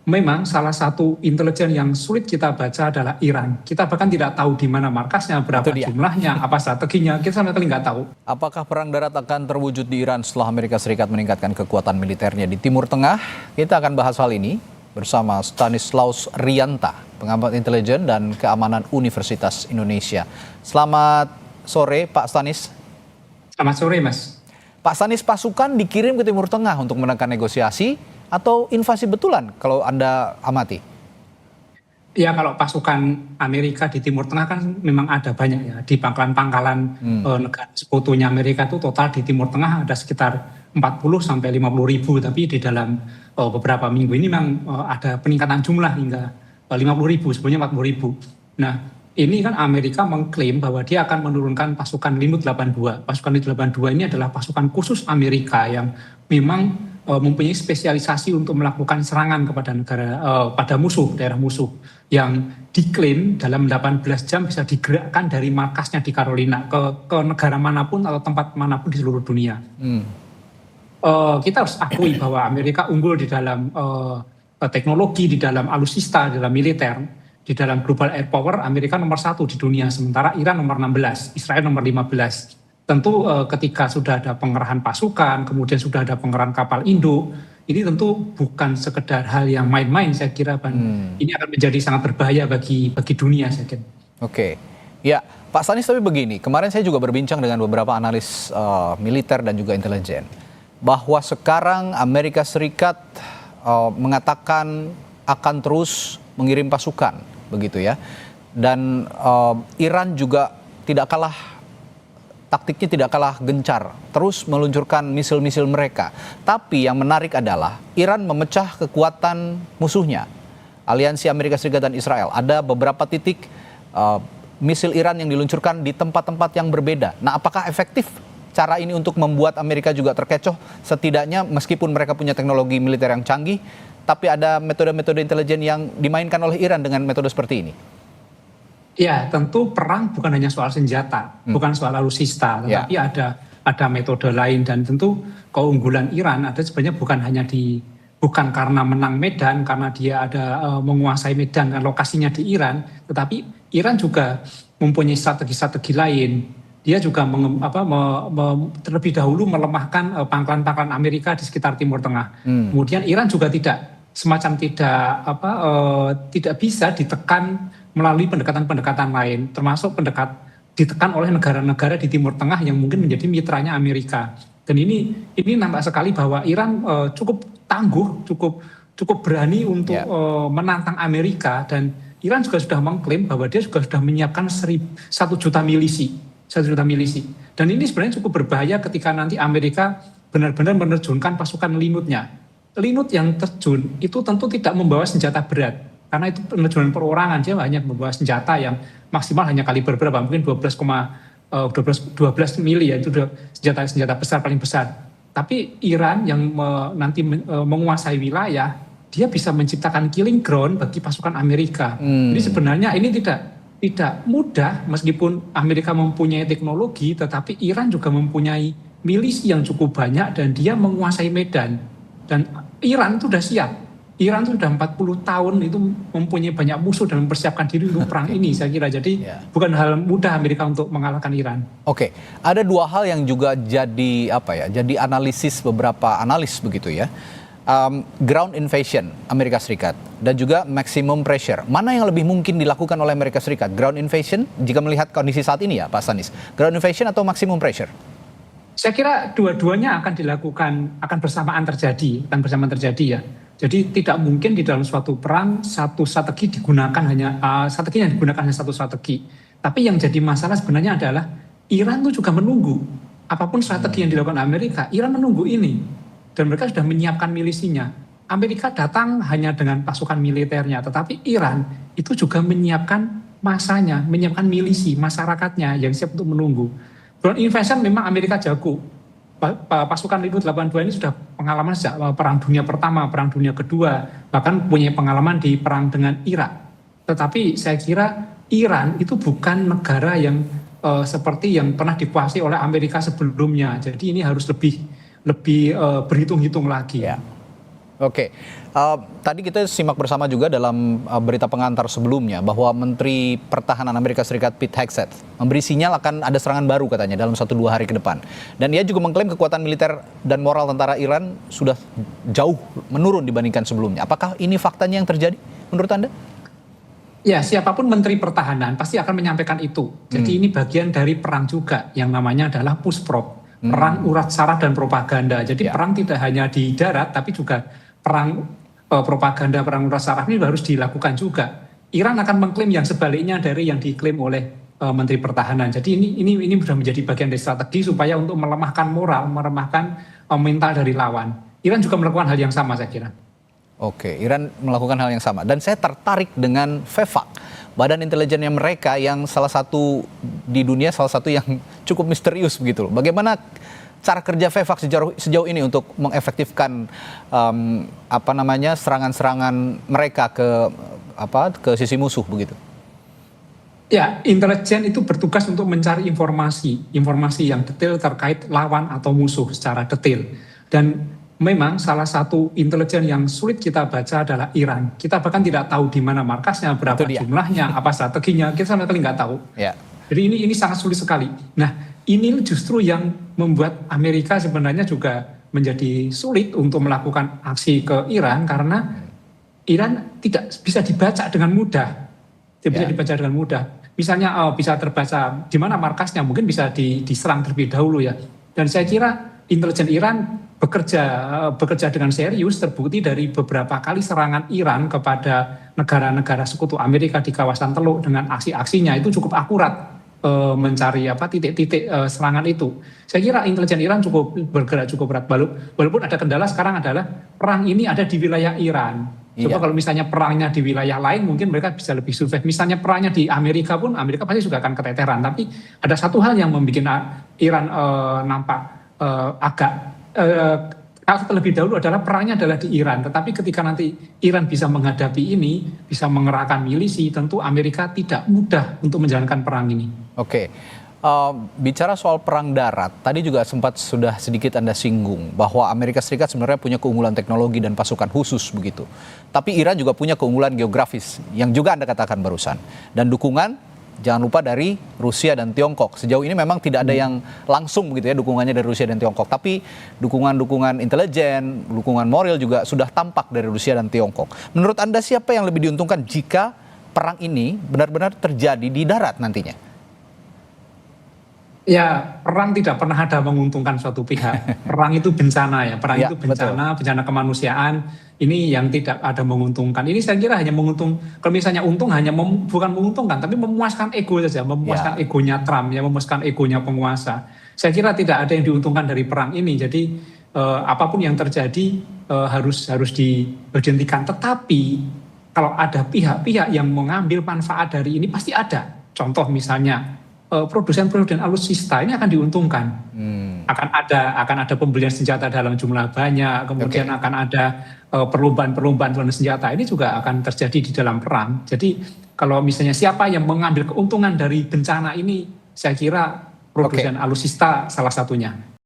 memang salah satu intelijen yang sulit kita baca adalah Iran. Kita bahkan tidak tahu di mana markasnya, berapa jumlahnya, apa strateginya, kita sama sekali nggak tahu. Apakah perang darat akan terwujud di Iran setelah Amerika Serikat meningkatkan kekuatan militernya di Timur Tengah? Kita akan bahas hal ini bersama Stanislaus Rianta, pengamat intelijen dan keamanan Universitas Indonesia. Selamat sore, Pak Stanis. Selamat sore, Mas. Pak Stanis, pasukan dikirim ke Timur Tengah untuk menekan negosiasi atau invasi betulan kalau Anda amati? Ya, kalau pasukan Amerika di Timur Tengah kan memang ada banyak ya. Di pangkalan-pangkalan negara sekutunya Amerika itu total di Timur Tengah ada sekitar 40 sampai 50 ribu. Tapi di dalam beberapa minggu ini memang ada peningkatan jumlah hingga 50 ribu, sebelumnya 40 ribu. Nah, ini kan Amerika mengklaim bahwa dia akan menurunkan pasukan Linut 82. Pasukan Linut 82 ini adalah pasukan khusus Amerika yang memang mempunyai spesialisasi untuk melakukan serangan kepada pada musuh, daerah musuh, yang diklaim dalam 18 jam bisa digerakkan dari markasnya di Carolina ke negara manapun atau tempat manapun di seluruh dunia. Kita harus akui bahwa Amerika unggul di dalam teknologi, di dalam alutsista, di dalam militer. Di dalam global air power, Amerika nomor 1 di dunia, sementara Iran nomor 16, Israel nomor 15. Tentu ketika sudah ada pengerahan pasukan, kemudian sudah ada pengerahan kapal induk, ini tentu bukan sekedar hal yang main-main, saya kira. Ini akan menjadi sangat berbahaya bagi dunia, saya kira. Oke, ya Pak Stanis, tapi begini, kemarin saya juga berbincang dengan beberapa analis militer dan juga intelijen, bahwa sekarang Amerika Serikat mengatakan akan terus mengirim pasukan, begitu ya. Dan Iran juga tidak kalah, taktiknya tidak kalah gencar, terus meluncurkan misil-misil mereka. Tapi yang menarik adalah Iran memecah kekuatan musuhnya, aliansi Amerika Serikat dan Israel. Ada beberapa titik misil Iran yang diluncurkan di tempat-tempat yang berbeda. Nah, apakah efektif cara ini untuk membuat Amerika juga terkecoh? Setidaknya meskipun mereka punya teknologi militer yang canggih, tapi ada metode-metode intelijen yang dimainkan oleh Iran dengan metode seperti ini. Ya, tentu perang bukan hanya soal senjata, bukan soal alutsista, tetapi ada metode lain, dan tentu keunggulan Iran ada sebenarnya bukan karena menang medan, karena dia ada menguasai medan dan lokasinya di Iran, tetapi Iran juga mempunyai strategi-strategi lain. Dia juga terlebih dahulu melemahkan pangkalan-pangkalan Amerika di sekitar Timur Tengah. Kemudian Iran juga tidak bisa ditekan melalui pendekatan-pendekatan lain, termasuk ditekan oleh negara-negara di Timur Tengah yang mungkin menjadi mitranya Amerika. Dan ini nampak sekali bahwa Iran cukup tangguh, cukup berani untuk menantang Amerika, dan Iran juga sudah mengklaim bahwa dia juga sudah menyiapkan 1 juta milisi. 1 juta milisi. Dan ini sebenarnya cukup berbahaya ketika nanti Amerika benar-benar menerjunkan pasukan Linutnya. Linut yang terjun itu tentu tidak membawa senjata berat, karena itu penerjunan perorangan, dia hanya membawa senjata yang maksimal hanya kaliber berapa, mungkin 12 mili, ya itu senjata besar, paling besar. Tapi Iran yang nanti menguasai wilayah, dia bisa menciptakan killing ground bagi pasukan Amerika. Jadi sebenarnya ini tidak mudah, meskipun Amerika mempunyai teknologi, tetapi Iran juga mempunyai milisi yang cukup banyak dan dia menguasai medan. Dan Iran itu sudah siap. Iran itu sudah 40 tahun itu mempunyai banyak musuh dan mempersiapkan diri untuk perang ini, saya kira. Jadi bukan hal mudah Amerika untuk mengalahkan Iran. Oke, ada dua hal yang juga jadi analisis beberapa analis begitu ya. Ground invasion Amerika Serikat dan juga maximum pressure. Mana yang lebih mungkin dilakukan oleh Amerika Serikat? Ground invasion jika melihat kondisi saat ini ya, Pak Stanis. Ground invasion atau maximum pressure? Saya kira dua-duanya akan bersamaan terjadi ya. Jadi tidak mungkin di dalam suatu perang satu strategi strateginya digunakan hanya satu strategi. Tapi yang jadi masalah sebenarnya adalah Iran itu juga menunggu apapun strategi yang dilakukan Amerika. Iran menunggu ini dan mereka sudah menyiapkan milisinya. Amerika datang hanya dengan pasukan militernya, tetapi Iran itu juga menyiapkan masanya, menyiapkan milisi masyarakatnya yang siap untuk menunggu. Ground invasion memang Amerika jago. Pasukan Linut 82 ini sudah pengalaman sejak Perang Dunia Pertama, Perang Dunia Kedua, bahkan punya pengalaman di perang dengan Irak. Tetapi saya kira Iran itu bukan negara yang seperti yang pernah dikuasai oleh Amerika sebelumnya. Jadi ini harus lebih berhitung-hitung lagi. Ya. Oke, tadi kita simak bersama juga dalam berita pengantar sebelumnya bahwa Menteri Pertahanan Amerika Serikat Pete Hegseth memberi sinyal akan ada serangan baru katanya dalam 1-2 hari ke depan. Dan ia juga mengklaim kekuatan militer dan moral tentara Iran sudah jauh menurun dibandingkan sebelumnya. Apakah ini faktanya yang terjadi menurut Anda? Ya, siapapun Menteri Pertahanan pasti akan menyampaikan itu. Jadi ini bagian dari perang juga yang namanya adalah pushprop. Perang urat saraf dan propaganda. Jadi perang tidak hanya di darat tapi juga perang propaganda, perang urat saraf ini harus dilakukan juga. Iran akan mengklaim yang sebaliknya dari yang diklaim oleh Menteri Pertahanan. Jadi ini sudah menjadi bagian dari strategi supaya untuk melemahkan moral, melemahkan mental dari lawan. Iran juga melakukan hal yang sama saya kira. Oke, Iran melakukan hal yang sama. Dan saya tertarik dengan VEFAK, badan intelijennya mereka yang salah satu di dunia, salah satu yang cukup misterius begitu loh. Bagaimana cara kerja VEFAK sejauh ini untuk mengefektifkan serangan-serangan mereka ke sisi musuh begitu? Ya, intelijen itu bertugas untuk mencari informasi yang detail terkait lawan atau musuh secara detail. Dan memang salah satu intelijen yang sulit kita baca adalah Iran. Kita bahkan tidak tahu di mana markasnya, berapa jumlahnya, apa strateginya, kita sama sekali nggak tahu. Ya. Jadi ini sangat sulit sekali. Nah, ini justru yang membuat Amerika sebenarnya juga menjadi sulit untuk melakukan aksi ke Iran karena Iran tidak bisa dibaca dengan mudah. Tidak bisa dibaca dengan mudah. Misalnya bisa terbaca di mana markasnya, mungkin bisa diserang terlebih dahulu ya. Dan saya kira intelijen Iran bekerja dengan serius, terbukti dari beberapa kali serangan Iran kepada negara-negara sekutu Amerika di kawasan Teluk dengan aksi-aksinya itu cukup akurat mencari titik-titik serangan itu. Saya kira intelijen Iran bergerak cukup berat. Walaupun ada kendala sekarang adalah perang ini ada di wilayah Iran. Coba kalau misalnya perangnya di wilayah lain mungkin mereka bisa lebih survive. Misalnya perangnya di Amerika pun Amerika pasti juga akan keteteran. Tapi ada satu hal yang membuat Iran nampak agak terlebih dahulu adalah perangnya adalah di Iran. Tetapi ketika nanti Iran bisa menghadapi ini, bisa mengerahkan milisi, tentu Amerika tidak mudah untuk menjalankan perang ini. Oke, bicara soal perang darat, tadi juga sudah sedikit Anda singgung bahwa Amerika Serikat sebenarnya punya keunggulan teknologi dan pasukan khusus begitu. Tapi Iran juga punya keunggulan geografis yang juga Anda katakan barusan. Dan dukungan jangan lupa dari Rusia dan Tiongkok. Sejauh ini memang tidak ada yang langsung begitu ya dukungannya dari Rusia dan Tiongkok. Tapi dukungan intelijen, dukungan moral juga sudah tampak dari Rusia dan Tiongkok. Menurut Anda siapa yang lebih diuntungkan jika perang ini benar-benar terjadi di darat nantinya? Ya, perang tidak pernah ada menguntungkan suatu pihak. Perang itu bencana ya, perang itu bencana kemanusiaan. Ini yang tidak ada menguntungkan. Ini saya kira hanya kalau misalnya untung hanya bukan menguntungkan, tapi memuaskan ego saja, memuaskan egonya Trump, ya, memuaskan egonya penguasa. Saya kira tidak ada yang diuntungkan dari perang ini. Jadi apapun yang terjadi harus dihentikan. Tetapi kalau ada pihak-pihak yang mengambil manfaat dari ini pasti ada. Contoh misalnya produsen alutsista ini akan diuntungkan. Akan ada pembelian senjata dalam jumlah banyak, kemudian akan ada perlombaan senjata. Ini juga akan terjadi di dalam perang. Jadi kalau misalnya siapa yang mengambil keuntungan dari bencana ini, saya kira produsen alutsista salah satunya.